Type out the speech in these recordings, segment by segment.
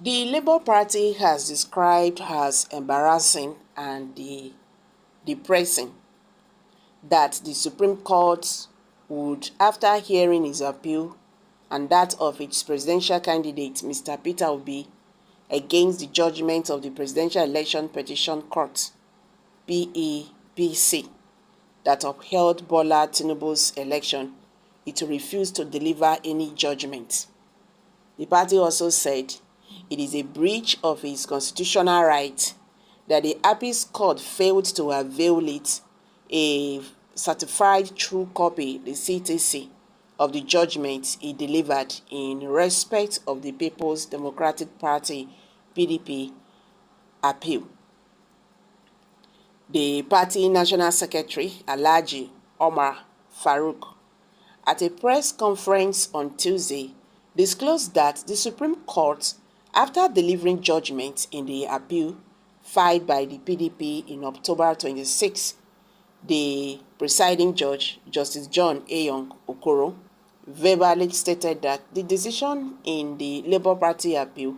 The Labour Party has described as embarrassing and depressing that the Supreme Court would, after hearing his appeal and that of its presidential candidate, Mr. Peter Obi, against the judgment of the Presidential Election Petition Court, PEPC, that upheld Bola Tinubu's election, it refused to deliver any judgment. The party also said it is a breach of its constitutional right that the appeals court failed to avail it a certified true copy, the CTC, of the judgment it delivered in respect of the People's Democratic Party, PDP, appeal. The party National Secretary, Alhaji Omar Farouk, at a press conference on Tuesday, disclosed that the Supreme Court, after delivering judgment in the appeal filed by the PDP in October 26, the presiding judge, Justice John Ayong Okoro, verbally stated that the decision in the Labour Party appeal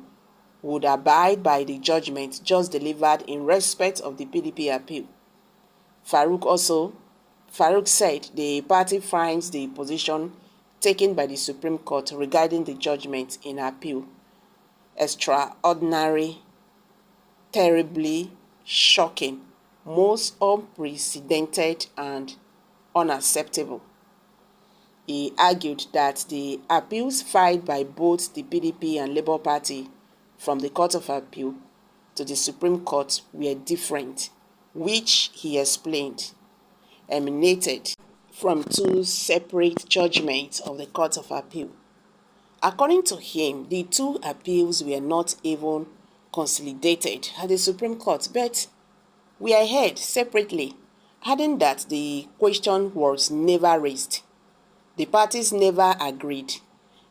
would abide by the judgment just delivered in respect of the PDP appeal. Farouk said the party finds the position taken by the Supreme Court regarding the judgment in appeal extraordinary, terribly shocking, most unprecedented, and unacceptable. He argued that the appeals filed by both the PDP and Labour Party from the Court of Appeal to the Supreme Court were different, which he explained emanated from two separate judgments of the Court of Appeal. According to him, the two appeals were not even consolidated at the Supreme Court, but were heard separately, adding that the question was never raised. The parties never agreed,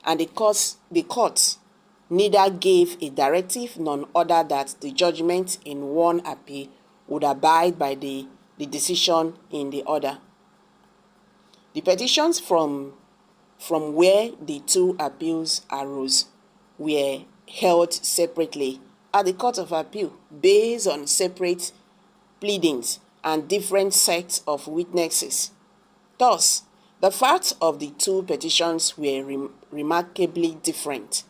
and the court neither gave a directive nor ordered that the judgment in one appeal would abide by the decision in the other. The petitions from where the two appeals arose were held separately at the Court of Appeal based on separate pleadings and different sets of witnesses. Thus, the facts of the two petitions were remarkably different.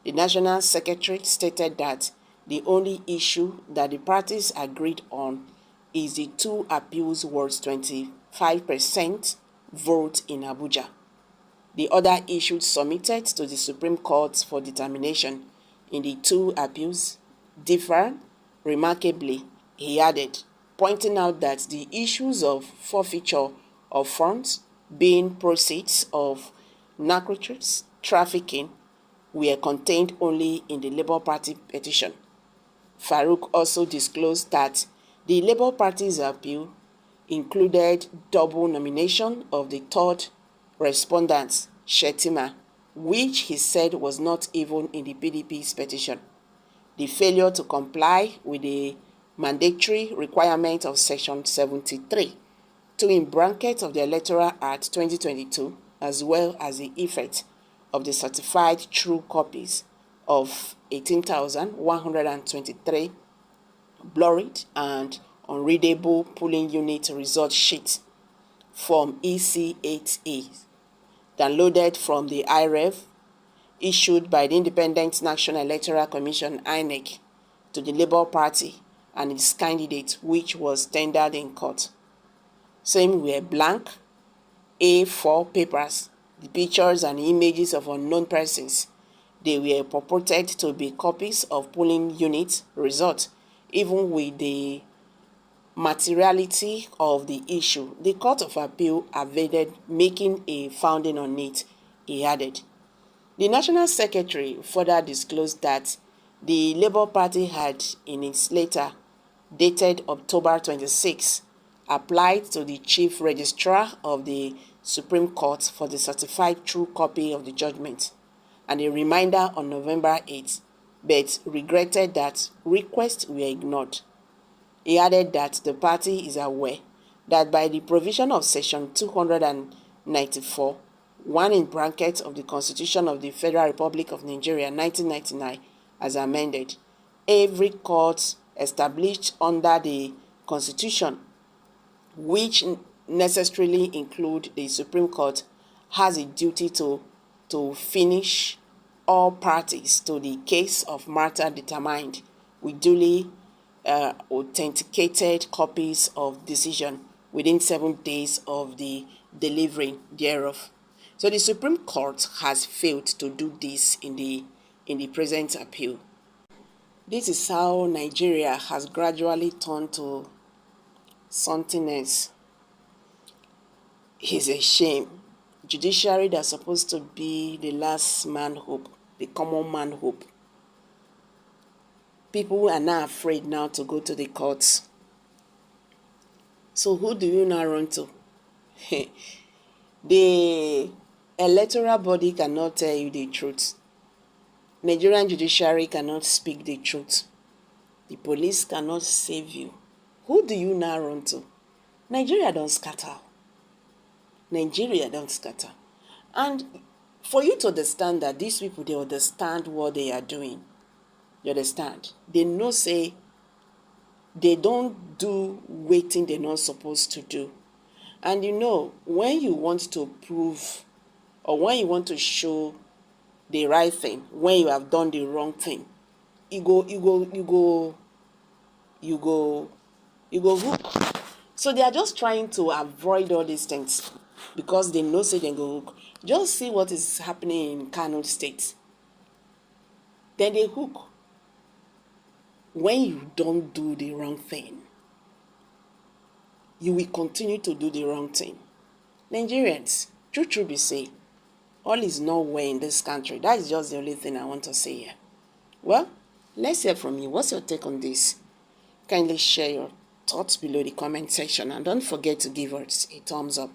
The National Secretary stated that the only issue that the parties agreed on is the two appeals worth 25% vote in Abuja. The other issues submitted to the Supreme Court for determination in the two appeals differ remarkably, he added, pointing out that the issues of forfeiture of funds, being proceeds of narcotics trafficking, were contained only in the Labour Party petition. Farouk also disclosed that the Labour Party's appeal included double nomination of the third respondent, Shettima, which he said was not even in the PDP's petition. The failure to comply with the mandatory requirement of Section 73 in brackets of the Electoral Act 2022, as well as the effect of the certified true copies of 18,123 blurred and unreadable polling unit result sheets from EC8A, downloaded from the IREV, issued by the Independent National Electoral Commission (INEC) to the Labour Party and its candidate, which was tendered in court. Same were blank A4 papers, the pictures and images of unknown persons. They were purported to be copies of polling unit results, even with the materiality of the issue. The Court of Appeal avoided making a finding on it, he added. The National Secretary further disclosed that the Labour Party had, in its letter dated October 26, applied to the Chief Registrar of the Supreme Court for the certified true copy of the judgment and a reminder on November 8, but regretted that requests were ignored. He added that the party is aware that by the provision of Section 294, one in brackets of the Constitution of the Federal Republic of Nigeria, 1999, as amended. Every court established under the Constitution, which necessarily include the Supreme Court, has a duty to finish all parties to the case of matter determined with duly authenticated copies of decision within 7 days of the delivering thereof. So the Supreme Court has failed to do this in the present appeal. This is how Nigeria has gradually turned to something else. It's a shame. Judiciary that's supposed to be the last man hope, the common man hope. People are now afraid now to go to the courts. So who do you now run to? The electoral body cannot tell you the truth. Nigerian judiciary cannot speak the truth. The police cannot save you. Who do you now run to? Nigeria don't scatter. Nigeria don't scatter. And for you to understand that these people, they understand what they are doing. You understand? They know say they don't do waiting they're not supposed to do. And you know, when you want to prove or when you want to show the right thing, when you have done the wrong thing, you go hook. So they are just trying to avoid all these things because they know say they go hook. Just see what is happening in Kano State. Then they hook. When you don't do the wrong thing, you will continue to do the wrong thing. Nigerians, true be say, all is not well in this country. That is just the only thing I want to say here. Well, let's hear from you. What's your take on this? Kindly share your thoughts below the comment section and don't forget to give us a thumbs up.